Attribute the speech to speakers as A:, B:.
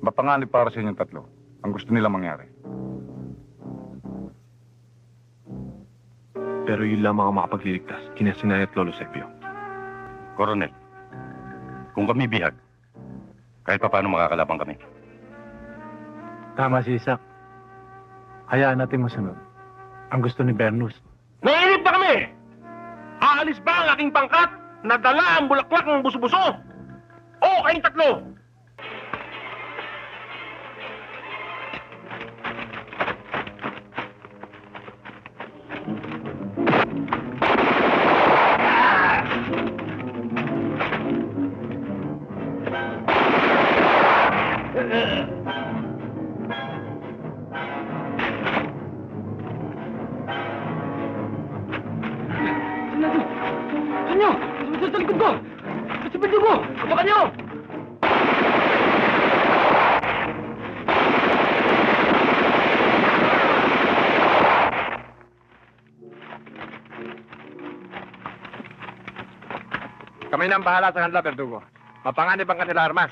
A: Mapanganib para sa inyong tatlo ang gusto nila mangyari.
B: Pero yun lamang ang makapagliligtas, kina Sinay at Lolo Sepio.
C: Coronel, kung kami bihag, kahit pa paano makakalaban kami.
D: Tama si Isak. Hayaan natin masunod ang gusto ni Bernus.
E: Nainip na kami! Aalis ba ang aking pangkat na dala ang bulaklak ng buso-buso? O kayong tatlo?
D: Ano? Sumunod sa likod ko! Sa video ko! Kapakan niyo!
E: Kami na ang bahala sa kanila, Verdugo. Mapanganib ang kanila armas.